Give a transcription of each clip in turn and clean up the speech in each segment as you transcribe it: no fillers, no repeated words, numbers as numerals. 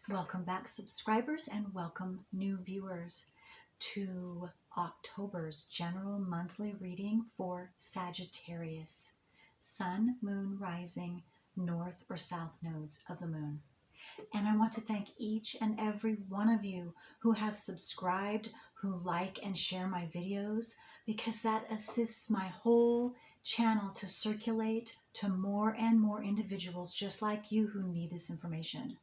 Welcome back, subscribers, and welcome new viewers to October's general monthly reading for Sagittarius, Sun, Moon, Rising, North or South nodes of the Moon. And I want to thank each and every one of you who have subscribed, who like and share my videos, because that assists my whole channel to circulate to more and more individuals just like you who need this information.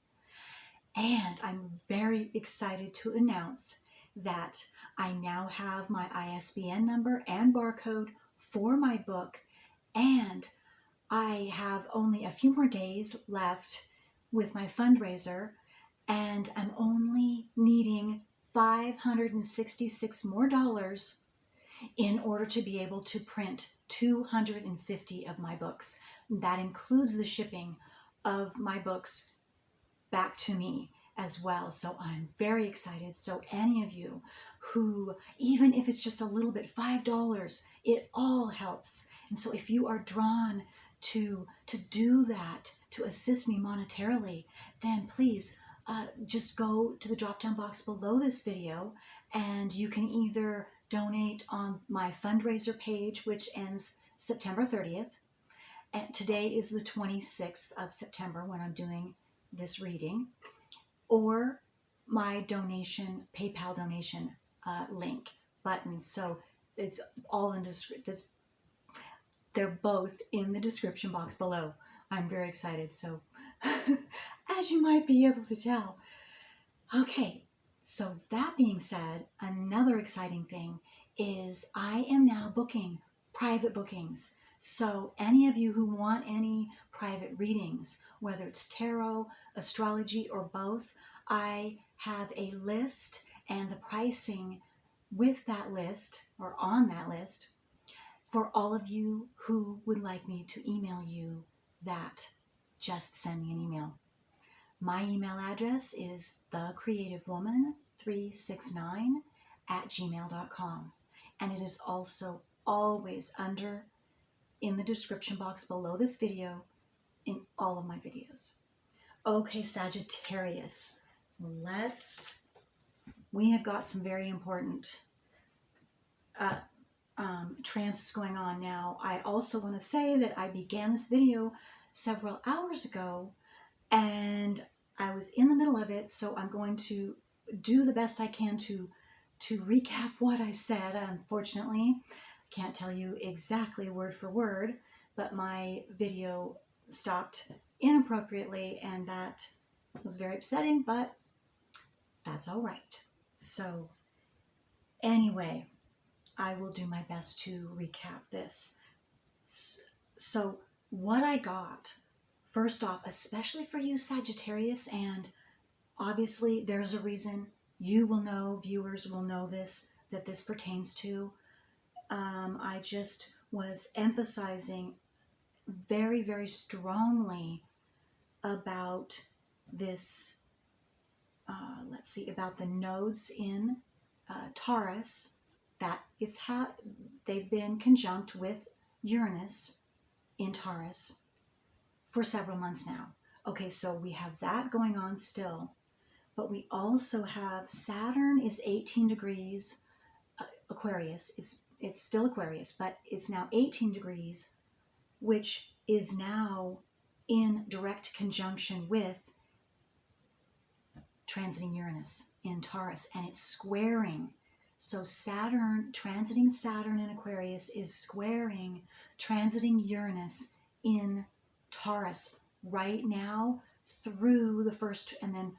And I'm very excited to announce that I now have my ISBN number and barcode for my book, and I have only a few more days left with my fundraiser, and I'm only needing $566 more in order to be able to print 250 of my books. That includes the shipping of my books back to me as well. So I'm very excited. So any of you who, even if it's just a little bit, $5, it all helps. And so if you are drawn to do that, to assist me monetarily, then please just go to the drop down box below this video, and you can either donate on my fundraiser page, which ends September 30th. And today is the 26th of September when I'm doing this reading, or my donation, PayPal donation link button. So it's all in they're both in the description box below. I'm very excited. So as you might be able to tell. Okay, so that being said, another exciting thing is I am now booking private bookings. So any of you who want any private readings, whether it's tarot, astrology, or both, I have a list and the pricing with that list or on that list for all of you who would like me to email you that. Just send me an email. My email address is thecreativewoman369@gmail.com, and it is also always in the description box below this video in all of my videos. Okay, Sagittarius, we have got some very important transits going on now. I also want to say that I began this video several hours ago, and I was in the middle of it, so I'm going to do the best I can to recap what I said. Unfortunately, I can't tell you exactly word for word, but my video stopped inappropriately, and that was very upsetting, but that's all right. So anyway, I will do my best to recap this. So what I got, first off, especially for you Sagittarius, and obviously there's a reason you will know, viewers will know this, that this pertains to. I just was emphasizing very, very strongly about this, let's see, about the nodes in Taurus, that they've been conjunct with Uranus in Taurus for several months now. Okay, so we have that going on still, but we also have Saturn is 18 degrees Aquarius. It's still Aquarius, but it's now 18 degrees, which is now in direct conjunction with transiting Uranus in Taurus, and it's squaring. So Saturn, transiting Saturn in Aquarius, is squaring transiting Uranus in Taurus right now through the 1st, and then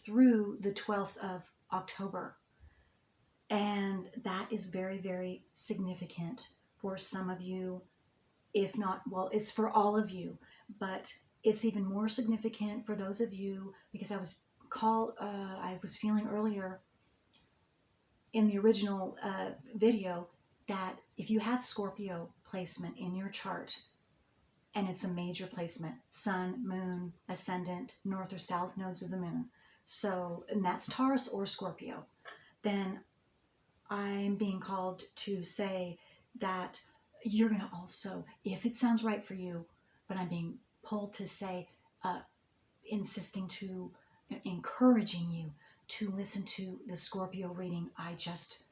through the 12th of October. And that is very, very significant for some of you, if not, well, it's for all of you, but it's even more significant for those of you, because I was feeling earlier in the original video that if you have Scorpio placement in your chart, and it's a major placement, Sun, Moon, Ascendant, North or South nodes of the Moon, so, and that's Taurus or Scorpio, then I'm being called to say that you're going to also, if it sounds right for you, but I'm being pulled to say, insisting to, encouraging you to listen to the Scorpio reading I just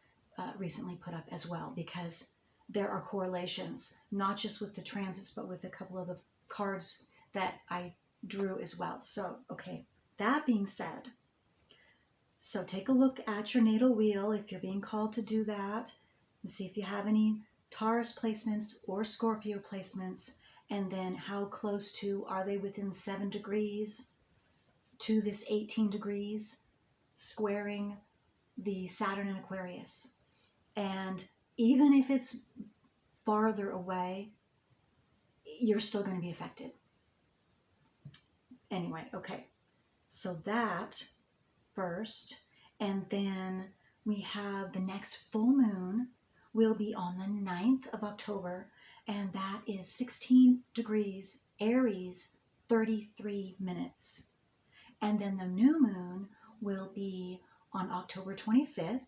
recently put up as well, because there are correlations, not just with the transits, but with a couple of the cards that I drew as well. So, okay, that being said, so take a look at your natal wheel if you're being called to do that, and see if you have any Taurus placements or Scorpio placements, and then how close to, are they within 7 degrees to this 18 degrees squaring the Saturn in Aquarius. And even if it's farther away, you're still going to be affected. Anyway, okay. So that first, and then we have the next full moon will be on the 9th of October, and that is 16 degrees Aries, 33 minutes. And then the new moon will be on October 25th,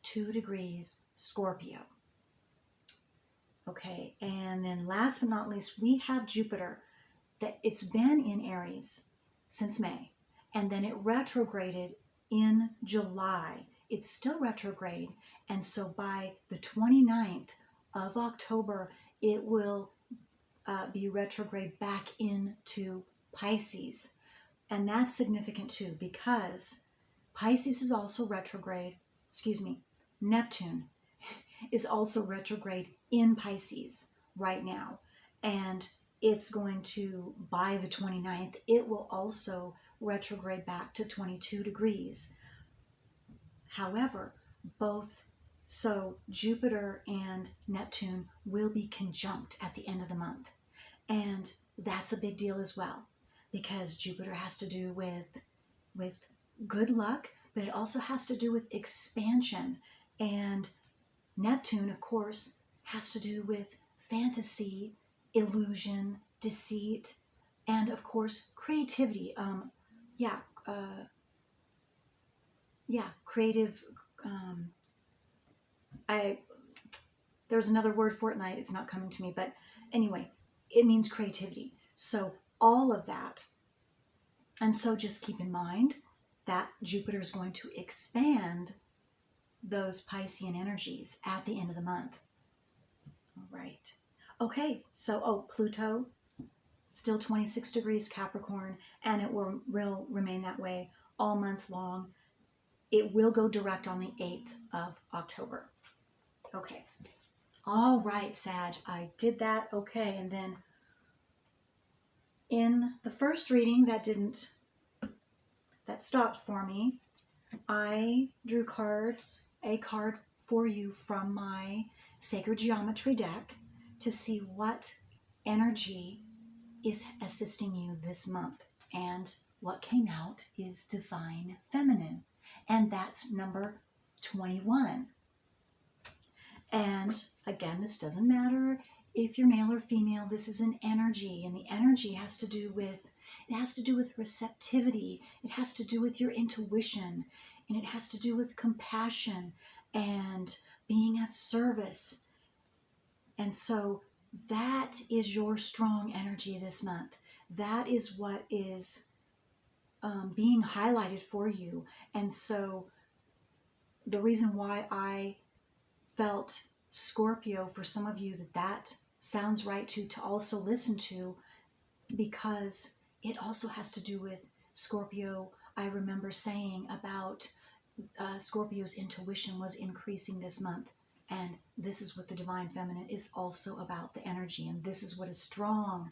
2 degrees Scorpio. Okay, and then last but not least, we have Jupiter. That it's been in Aries since May, and then it retrograded in July. It's still retrograde, and so by the 29th of October, it will be retrograde back into Pisces. And that's significant too, because Pisces is also retrograde, Neptune is also retrograde in Pisces right now. And it's going to, by the 29th, it will also retrograde back to 22 degrees. However, so Jupiter and Neptune will be conjunct at the end of the month. And that's a big deal as well, because Jupiter has to do with good luck, but it also has to do with expansion. And Neptune, of course, has to do with fantasy, illusion, deceit, and of course creativity. Creative. There's another word for it, and it's not coming to me. But anyway, it means creativity. So all of that, and so just keep in mind that Jupiter is going to expand those Piscean energies at the end of the month. All right. Okay, so, Pluto, still 26 degrees Capricorn, and it will remain that way all month long. It will go direct on the 8th of October. Okay. All right, Sag, I did that. Okay, and then in the first reading that stopped for me, I drew a card for you from my Sacred Geometry deck to see what energy is assisting you this month. And what came out is Divine Feminine. And that's number 21. And again, this doesn't matter if you're male or female. This is an energy, and the energy has to do with receptivity. It has to do with your intuition, and it has to do with compassion and being of service. And so that is your strong energy this month. That is what is being highlighted for you. And so the reason why I felt Scorpio, for some of you, that sounds right to also listen to, because it also has to do with Scorpio. I remember saying about Scorpio's intuition was increasing this month. And this is what the Divine Feminine is also about, the energy. And this is what is strong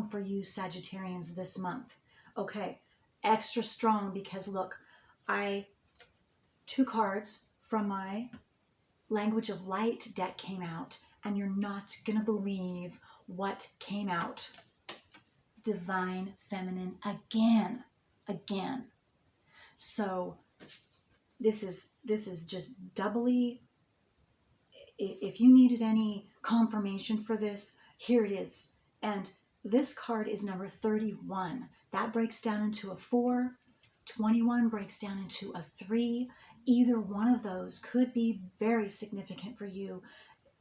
for you Sagittarians this month. Okay, extra strong, because look, 2 cards from my Language of Light deck came out, and you're not going to believe what came out. Divine Feminine again. So this is just doubly. If you needed any confirmation for this, here it is. And this card is number 31. That breaks down into a 4. 21 breaks down into a 3. Either one of those could be very significant for you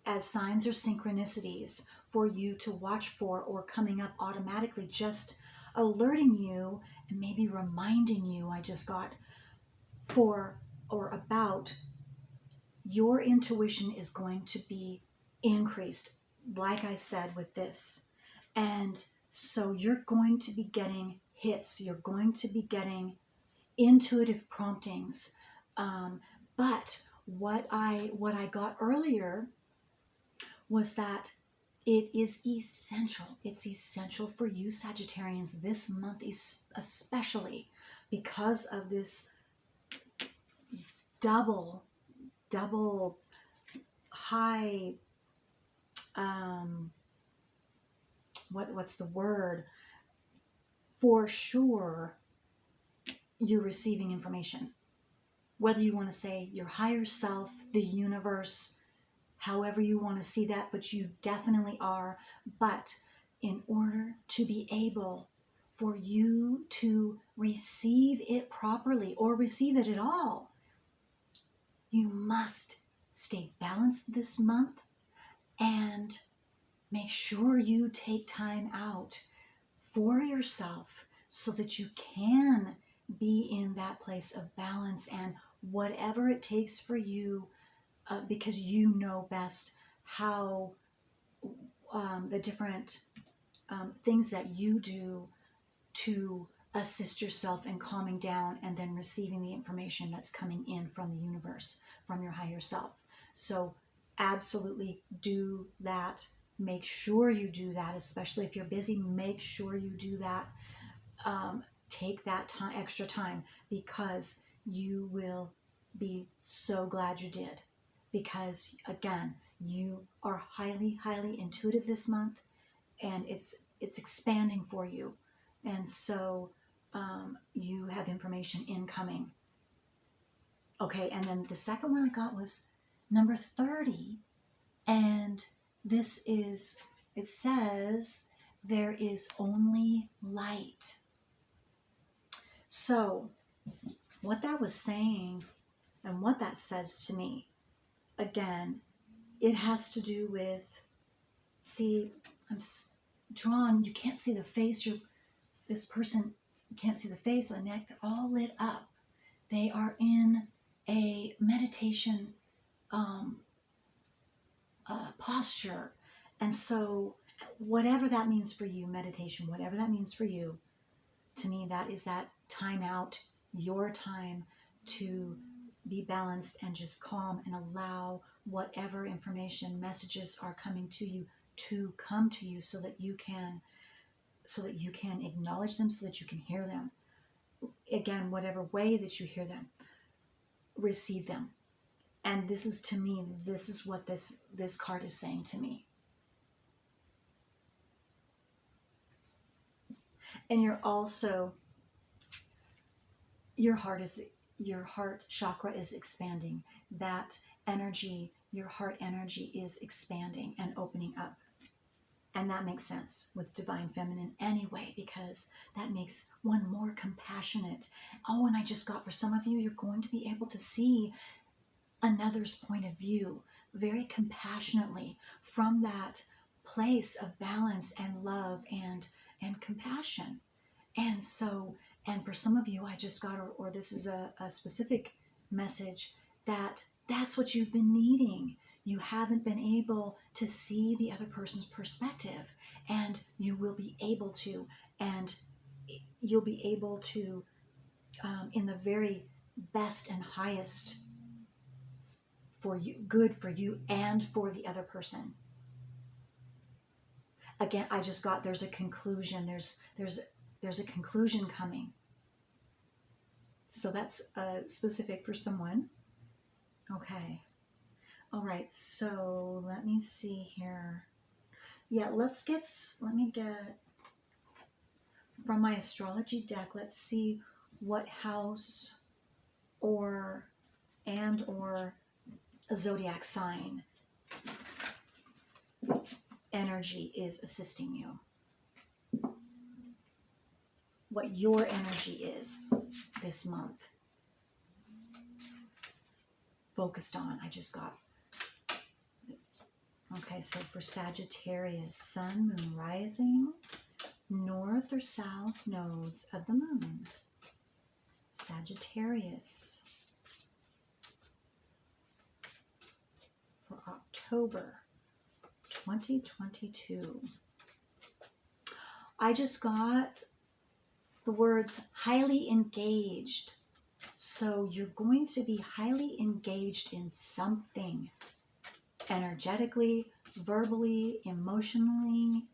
as signs or synchronicities for you to watch for, or coming up automatically just alerting you and maybe reminding you, I just got, for or about, your intuition is going to be increased, like I said, with this. And so you're going to be getting hits, you're going to be getting intuitive promptings. But what I got earlier was that it is essential. It's essential for you Sagittarians this month, especially because of this double high, what's the word? For sure, you're receiving information. Whether you want to say your higher self, the universe, however you want to see that, but you definitely are. But in order to be able for you to receive it properly or receive it at all, you must stay balanced this month and make sure you take time out for yourself so that you can be in that place of balance and whatever it takes for you, because you know best how the different things that you do to assist yourself in calming down and then receiving the information that's coming in from the universe, from your higher self. So absolutely do that. Make sure you do that, especially if you're busy. Make sure you do that. Take that time, extra time, because you will be so glad you did. Because again, you are highly, highly intuitive this month, and it's expanding for you, and so you have information incoming. Okay, and then the second one I got was number 30, and this is, it says, there is only light. So what that was saying and what that says to me, again, it has to do with, see, I'm drawn, you can't see the face, this person, you can't see the face or the neck, they're all lit up. They are in a meditation posture. And so whatever that means for you, meditation, whatever that means for you, to me, that is that time out, your time to be balanced and just calm and allow whatever information, messages are coming to you to come to you so that you can acknowledge them, so that you can hear them. Again, whatever way that you hear them, receive them. And this is, to me, this is what this card is saying to me. And you're also, your heart chakra is expanding. That energy, your heart energy, is expanding and opening up. And that makes sense with Divine Feminine anyway, because that makes one more compassionate. Oh, and I just got, for some of you, you're going to be able to see another's point of view very compassionately from that place of balance and love and compassion. And so, and for some of you, I just got, or this is a specific message, that's what you've been needing. You haven't been able to see the other person's perspective, and you will be able to, and you'll be able to, in the very best and highest for you, good for you and for the other person. Again, I just got, there's a conclusion. There's a conclusion coming. So that's specific for someone. Okay. All right. So let me see here. Yeah, let me get from my astrology deck. Let's see what house or zodiac sign energy is assisting you. What your energy is this month. Focused on. I just got. Okay, so for Sagittarius, Sun, Moon, Rising, north or south nodes of the moon. Sagittarius for October 2022. I just got the words highly engaged. So you're going to be highly engaged in something, energetically, verbally, emotionally,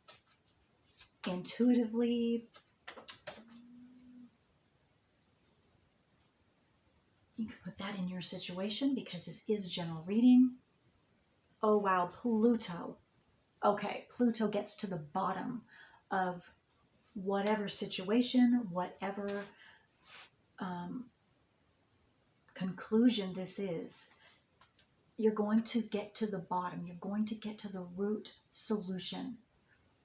intuitively. You can put that in your situation because this is a general reading. Oh wow, Pluto. Okay, Pluto gets to the bottom of whatever situation, whatever conclusion this is. You're going to get to the bottom. You're going to get to the root solution.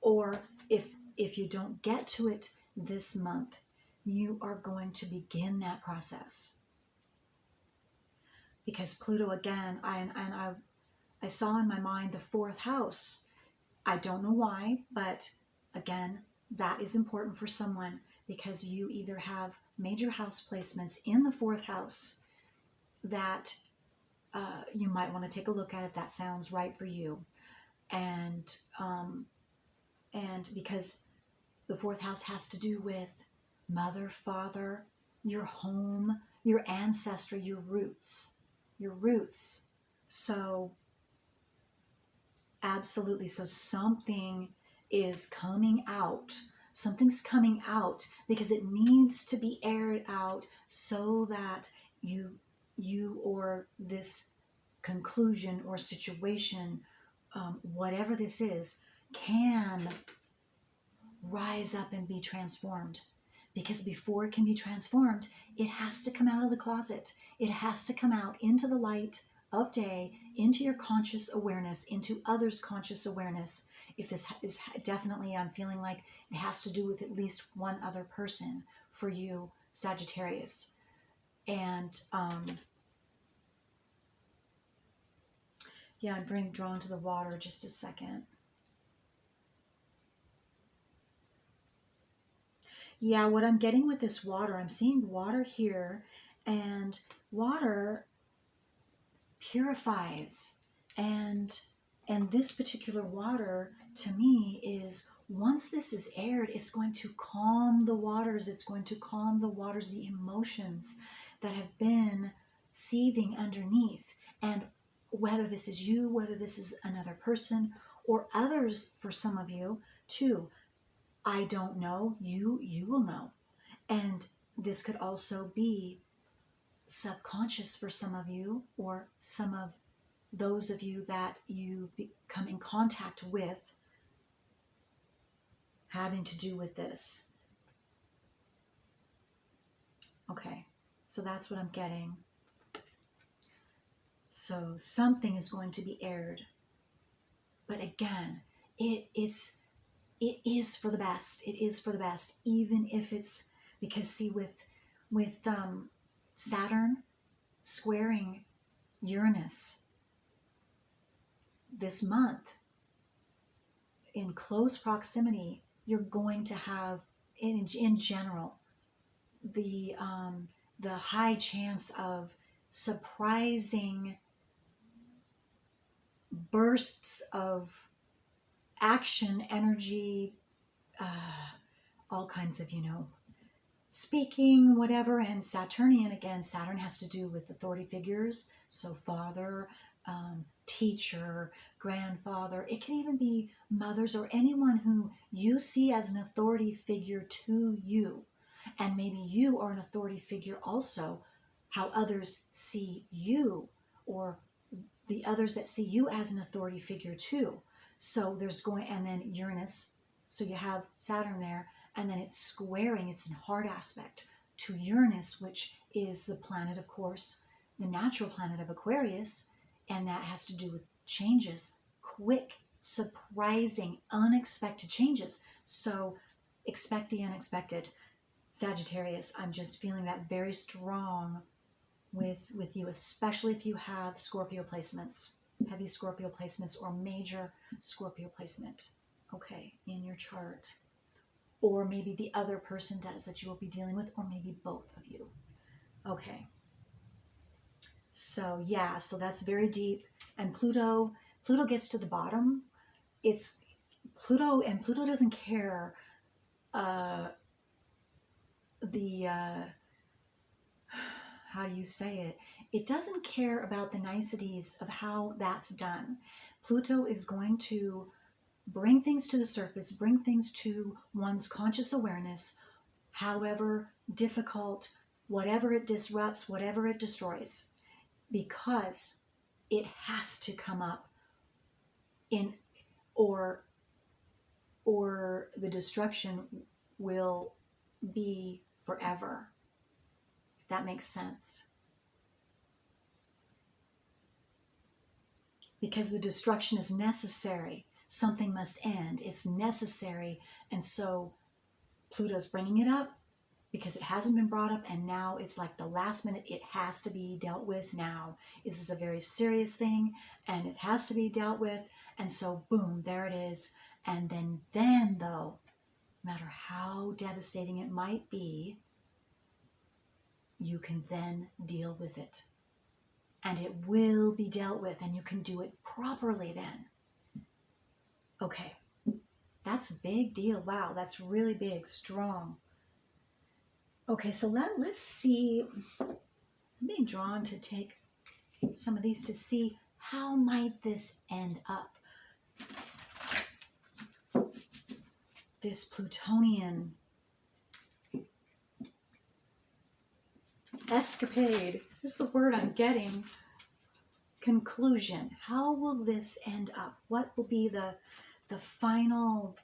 Or if you don't get to it this month, you are going to begin that process. Because Pluto, again, I saw in my mind the fourth house. I don't know why, but again, that is important for someone because you either have major house placements in the fourth house that you might want to take a look at if that sounds right for you. And because the fourth house has to do with mother, father, your home, your ancestry, your roots. So absolutely. So something is coming out. Something's coming out because it needs to be aired out so that you or this conclusion or situation, whatever this is, can rise up and be transformed. Because before it can be transformed, it has to come out of the closet. It has to come out into the light of day, into your conscious awareness, into others' conscious awareness. If this is definitely, I'm feeling like it has to do with at least one other person for you, Sagittarius. And yeah, I'm being drawn to the water just a second. Yeah, what I'm getting with this water, I'm seeing water here, and water purifies. And this particular water, to me, is once this is aired, it's going to calm the waters. It's going to calm the waters, the emotions that have been seething underneath. And whether this is you, whether this is another person, or others for some of you too, I don't know, you will know. And this could also be subconscious for some of you, or some of those of you that you come in contact with having to do with this. Okay, so that's what I'm getting. So something is going to be aired. But again, it is for the best. It is for the best, even if it's because, see, with Saturn squaring Uranus this month in close proximity, you're going to have in general the high chance of surprising bursts of action, energy, all kinds of, speaking, whatever. And Saturnian, again, Saturn has to do with authority figures. So father, teacher, grandfather. It can even be mothers or anyone who you see as an authority figure to you. And maybe you are an authority figure also, how others see you, or the others that see you as an authority figure too. So there's going, and then Uranus. So you have Saturn there, and then it's squaring, it's in hard aspect to Uranus, which is the planet, of course, the natural planet of Aquarius, and that has to do with changes, quick, surprising, unexpected changes. So expect the unexpected. Sagittarius, I'm just feeling that very strong with you, especially if you have Scorpio placements, heavy Scorpio placements or major Scorpio placement, okay, in your chart. or maybe the other person does that you will be dealing with, or maybe both of you. Okay. So yeah, so that's very deep. And Pluto gets to the bottom. It's Pluto, and Pluto doesn't care how do you say it? It doesn't care about the niceties of how that's done. Pluto is going to bring things to the surface, bring things to one's conscious awareness, however difficult, whatever it disrupts, whatever it destroys, because it has to come up in, or the destruction will be forever. If that makes sense. Because the destruction is necessary. Something must end. It's necessary. And so Pluto's bringing it up because it hasn't been brought up, and now it's like the last minute. It has to be dealt with now. This is a very serious thing, and it has to be dealt with. And so boom, there it is. And then though, no matter how devastating it might be, you can then deal with it. And it will be dealt with, and you can do it properly then. Okay, that's a big deal. Wow, that's really big, strong. Okay, so let's see. I'm being drawn to take some of these to see how might this end up. This Plutonian escapade is the word I'm getting. Conclusion. How will this end up? What will be the final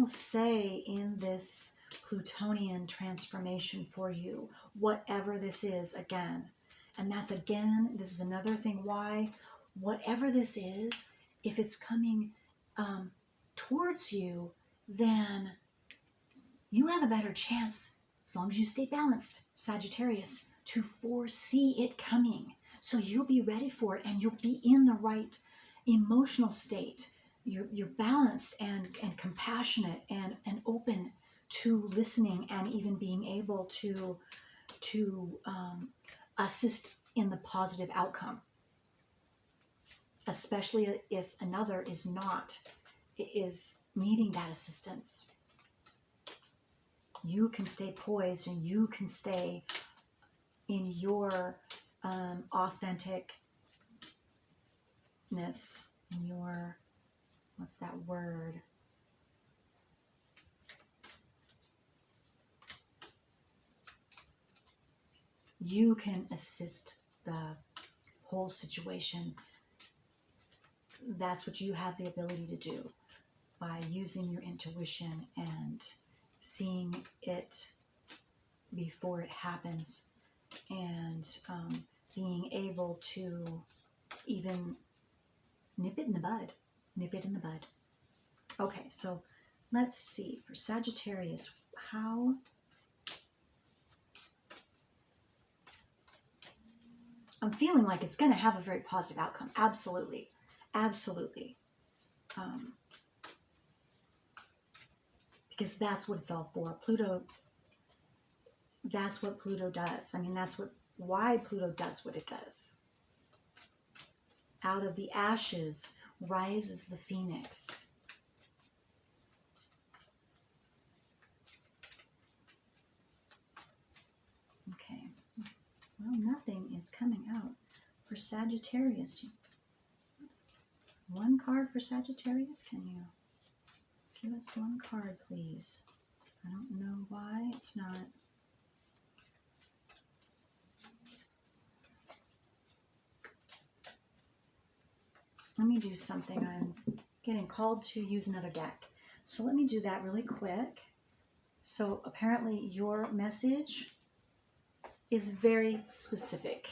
say in this Plutonian transformation for you, whatever this is, again? And that's, again, this is another thing why, whatever this is, if it's coming towards you, then you have a better chance, as long as you stay balanced, Sagittarius, to foresee it coming. So you'll be ready for it, and you'll be in the right emotional state. You're balanced and compassionate and open to listening, and even being able to assist in the positive outcome, especially if another is needing that assistance. You can stay poised, and you can stay in your authenticness, in your, what's that word? You can assist the whole situation. That's what you have the ability to do by using your intuition and seeing it before it happens, and being able to even nip it in the bud. Okay, so let's see, for Sagittarius, how I'm feeling like it's going to have a very positive outcome. Absolutely. Because that's what it's all for. Pluto, that's what Pluto does. I mean, that's why Pluto does what it does. Out of the ashes rises the phoenix. Okay. Well, nothing is coming out for Sagittarius. One card for Sagittarius? Can you give us one card, please? I don't know why it's not. Let me do something. I'm getting called to use another deck. So let me do that really quick. So apparently your message is very specific.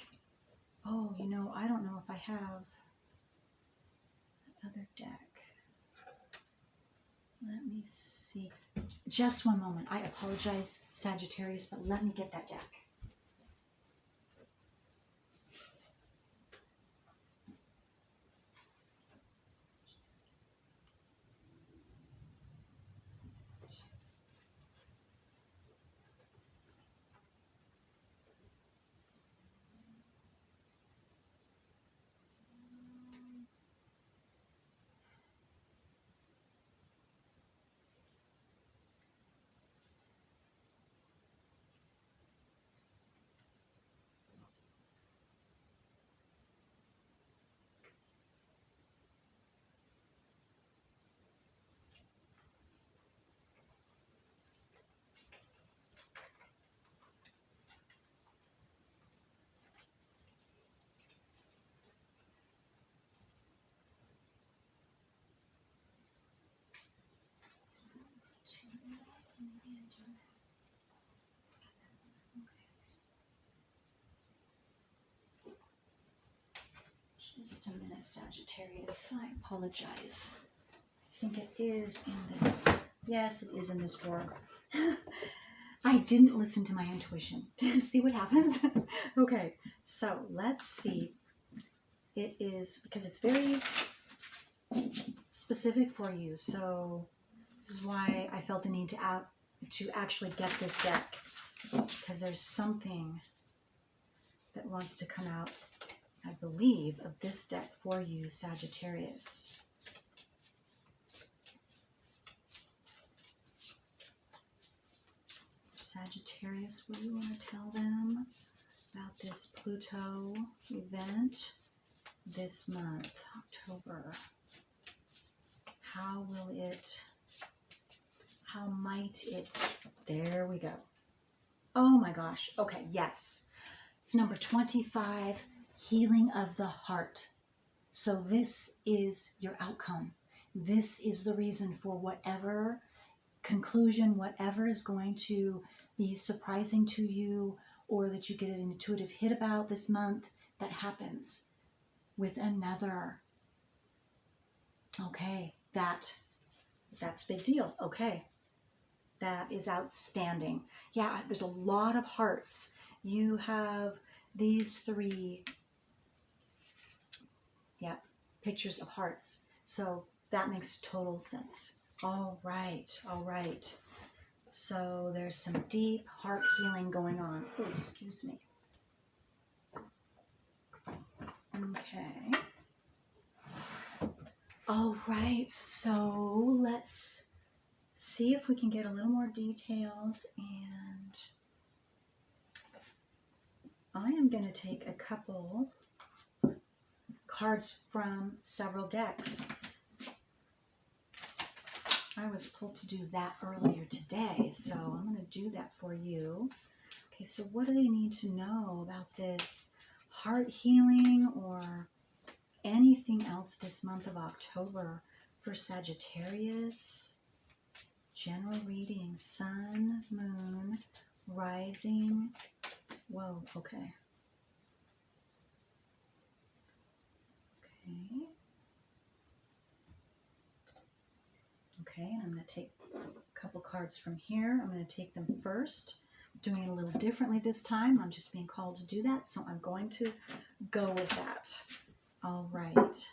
Oh, you know, I don't know if I have another deck. Let me see. Just one moment. I apologize, Sagittarius, but let me get that deck. Just a minute, Sagittarius. I apologize. I think it is in this. Yes, it is in this drawer. I didn't listen to my intuition. See what happens? Okay, so let's see. It is, because it's very specific for you. So this is why I felt the need to actually get this deck. Because there's something that wants to come out, I believe, of this deck for you, Sagittarius. Sagittarius, what do you want to tell them about this Pluto event this month, October? How might it, there we go. Oh my gosh, okay, yes. It's number 25, healing of the heart. So this is your outcome. This is the reason for whatever conclusion, whatever is going to be surprising to you or that you get an intuitive hit about this month, that happens with another. Okay, that's a big deal. Okay, that is outstanding. Yeah, there's a lot of hearts. You have these three, yeah, pictures of hearts. So that makes total sense. All right, all right. So there's some deep heart healing going on. Oh, excuse me. Okay. All right, so let's see if we can get a little more details, and I am going to take a couple cards from several decks. I was pulled to do that earlier today, so I'm going to do that for you. Okay, so what do they need to know about this heart healing or anything else this month of October for Sagittarius? General reading, sun, moon, rising. Whoa, okay. Okay. Okay, and I'm going to take a couple cards from here. I'm going to take them first. I'm doing it a little differently this time. I'm just being called to do that, so I'm going to go with that. All right.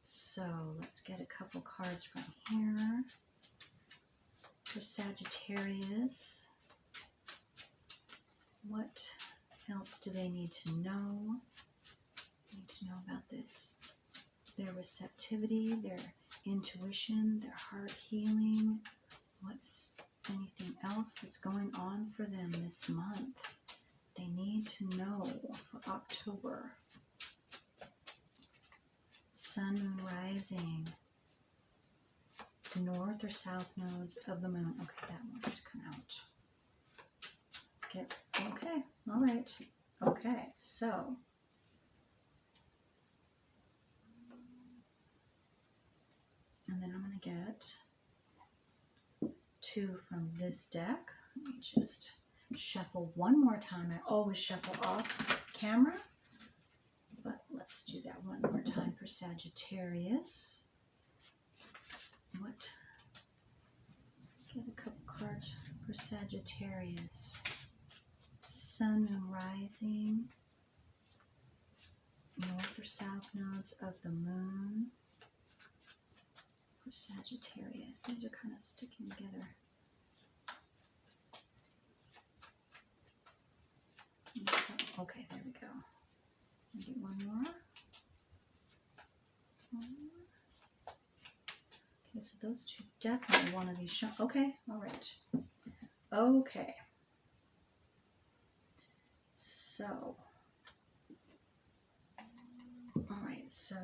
So let's get a couple cards from here for Sagittarius. What else do they need to know? They need to know about this. Their receptivity, their intuition, their heart healing. What's anything else that's going on for them this month? They need to know for October. Sun, moon, rising. North or south nodes of the moon. Okay, that wants to come out. Let's get, okay, all right. Okay, so and then I'm going to get two from this deck. Let me just shuffle one more time. I always shuffle off camera, but let's do that one more time for Sagittarius. What? Get a couple cards for Sagittarius. Sun, moon, rising. North or south nodes of the moon. For Sagittarius. These are kind of sticking together. Okay, there we go. I'll get one more. Okay, so those two definitely want to be shown. Okay, all right. Okay. So, all right, so,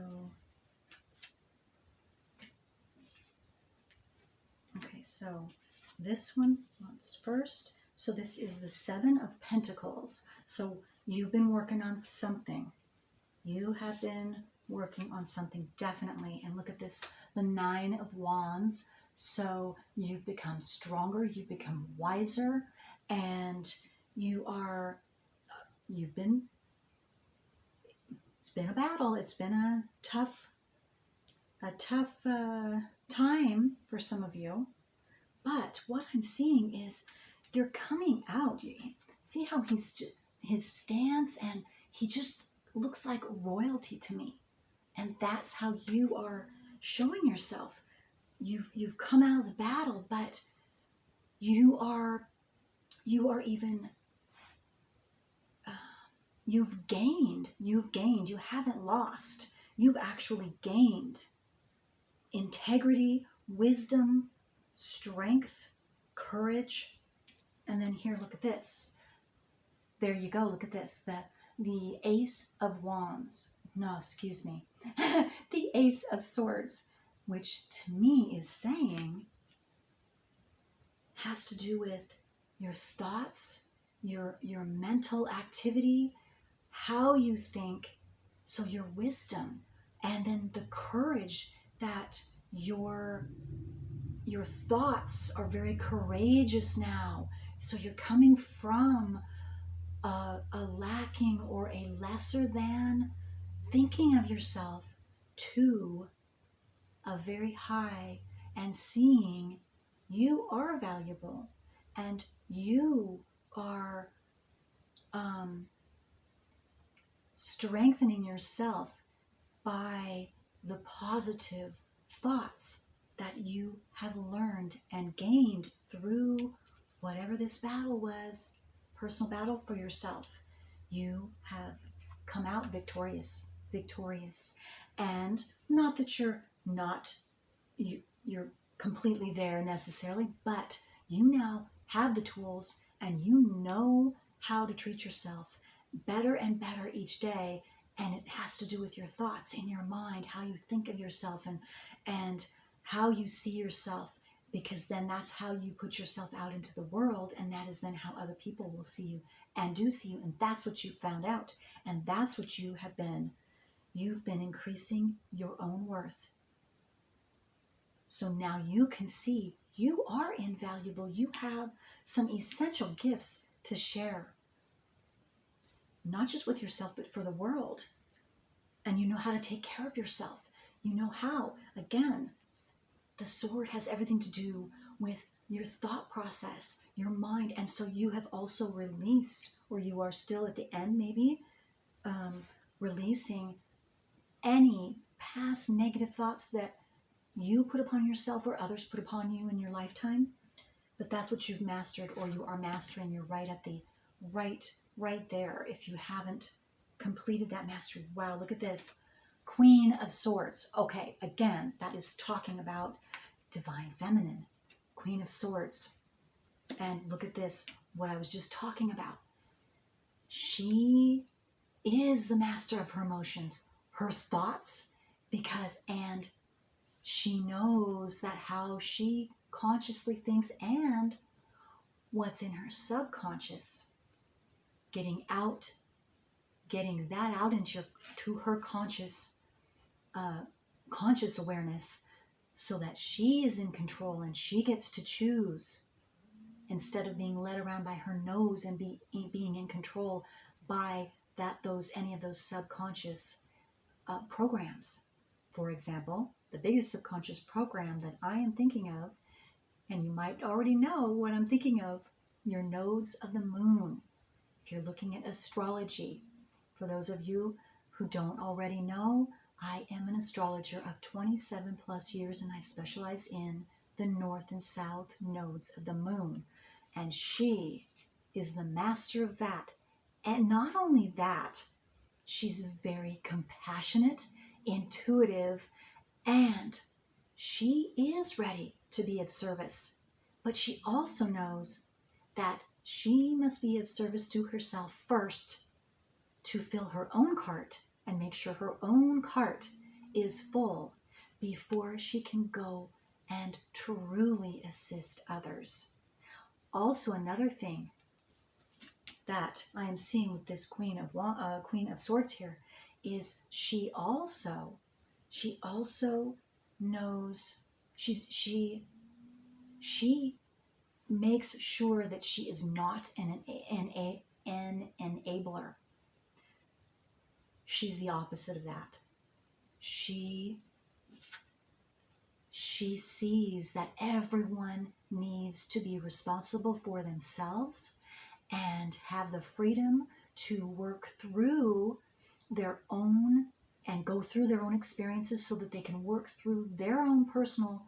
okay, so this one wants first. So this is the Seven of Pentacles. So you've been working on something. You have been working on something, definitely. And look at this, the Nine of Wands. So you've become stronger, you've become wiser, and you've been It's been a battle. It's been a tough time for some of you. But what I'm seeing is you're coming out. See how his stance, and he just looks like royalty to me. And that's how you are showing yourself. You've come out of the battle, but you are even you've gained. You haven't lost. You've actually gained integrity, wisdom, strength, courage. And then here, look at this. There you go. Look at this. The Ace of Wands. No, excuse me. The Ace of Swords, which to me is saying has to do with your thoughts, your mental activity, how you think, so your wisdom, and then the courage that your thoughts are very courageous now. So you're coming from a lacking or a lesser than thinking of yourself to a very high, and seeing you are valuable and you are strengthening yourself by the positive thoughts that you have learned and gained through whatever this battle was, personal battle for yourself. You have come out victorious. And not that you're completely there necessarily, but you now have the tools and you know how to treat yourself better and better each day. And it has to do with your thoughts in your mind, how you think of yourself, and how you see yourself, because then that's how you put yourself out into the world, and that is then how other people will see you and do see you. And that's what you found out, and that's what you have been. You've been increasing your own worth. So now you can see you are invaluable. You have some essential gifts to share, not just with yourself, but for the world. And you know how to take care of yourself. You know how. Again, the sword has everything to do with your thought process, your mind. And so you have also released, or you are still at the end maybe, releasing any past negative thoughts that you put upon yourself or others put upon you in your lifetime. But that's what you've mastered, or you are mastering. You're right at the right there. If you haven't completed that mastery. Wow, look at this. Queen of Swords. Okay, again, that is talking about divine feminine. Queen of Swords. And look at this, what I was just talking about. She is the master of her emotions, her thoughts, and she knows that how she consciously thinks and what's in her subconscious, getting that out to her conscious awareness, so that she is in control and she gets to choose, instead of being led around by her nose and being in control by any of those subconscious programs. For example, the biggest subconscious program that I am thinking of, and you might already know what I'm thinking of, your nodes of the moon. If you're looking at astrology, for those of you who don't already know, I am an astrologer of 27 plus years, and I specialize in the north and south nodes of the moon. And she is the master of that. And not only that, she's very compassionate, intuitive, and she is ready to be of service. But she also knows that she must be of service to herself first, to fill her own cart and make sure her own cart is full before she can go and truly assist others. Also, another thing that I am seeing with this Queen of Swords here is she also knows, she makes sure that she is not an enabler. she's the opposite of that. She sees that everyone needs to be responsible for themselves and have the freedom to work through their own and go through their own experiences so that they can work through their own personal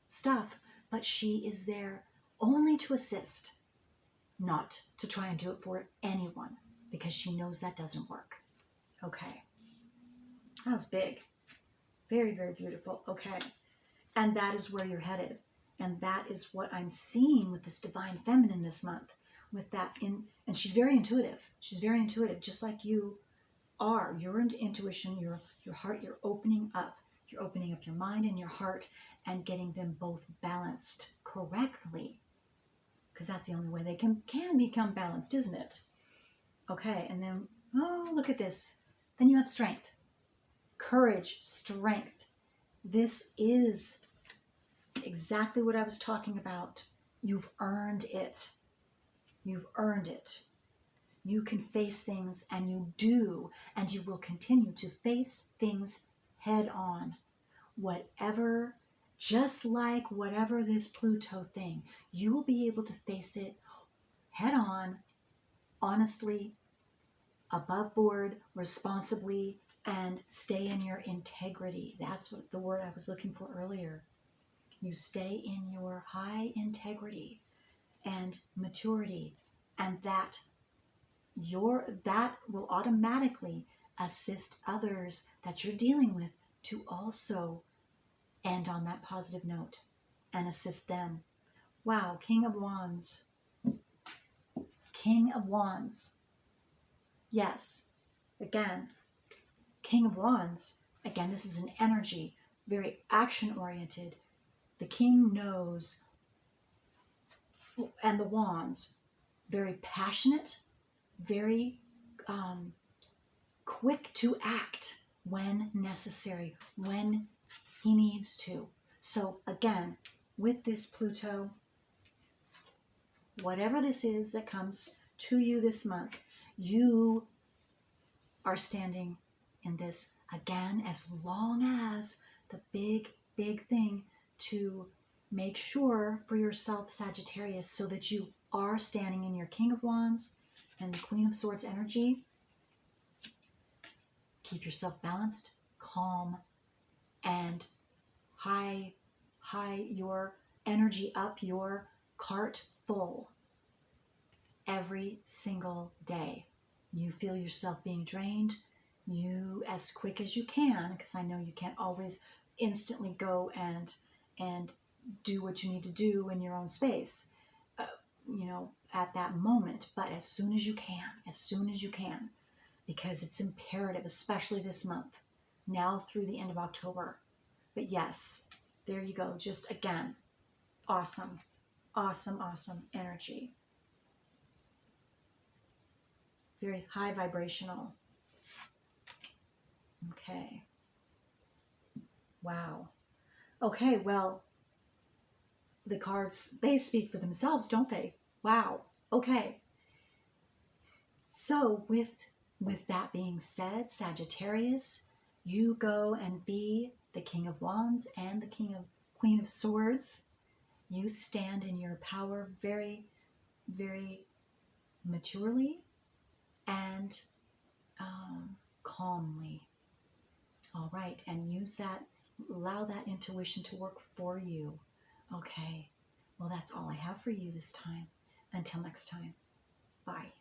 stuff. But she is there only to assist, not to try and do it for anyone, because she knows that doesn't work. Okay. That was big. Very, very beautiful. Okay. And that is where you're headed. And that is what I'm seeing with this divine feminine this month. With that and she's very intuitive. She's very intuitive, just like you are. Your intuition, your heart, you're opening up. You're opening up your mind and your heart and getting them both balanced correctly. Because that's the only way they can become balanced, isn't it? Okay, and then, oh, look at this. Then you have strength. Courage, strength. This is exactly what I was talking about. You've earned it. You've earned it. You can face things, and you do, and you will continue to face things head on. Whatever, just like whatever this Pluto thing, you will be able to face it head on, honestly, above board, responsibly, and stay in your integrity. That's what the word I was looking for earlier. You stay in your high integrity and maturity, and that will automatically assist others that you're dealing with to also end on that positive note and assist them. Wow, King of Wands. King of Wands. Yes, again, King of Wands. Again, this is an energy, very action-oriented. The King knows, and the Wands, very passionate, very quick to act when necessary, when he needs to. So again, with this Pluto, whatever this is that comes to you this month, you are standing in this again, as long as the big thing to make sure for yourself, Sagittarius, so that you are standing in your King of Wands and the Queen of Swords energy. Keep yourself balanced, calm, and high your energy up, your cart full every single day. You feel yourself being drained, you as quick as you can, because I know you can't always instantly go and do what you need to do in your own space, at that moment. But as soon as you can, because it's imperative, especially this month, now through the end of October. But yes, there you go. Just again, awesome energy. Very high vibrational. Okay. Wow. Okay, well, the cards, they speak for themselves, don't they? Wow. Okay. So with that being said, Sagittarius, you go and be the King of Wands and the Queen of Swords. You stand in your power very, very maturely and calmly. All right, and allow that intuition to work for you. Okay, well, that's all I have for you this time. Until next time, bye.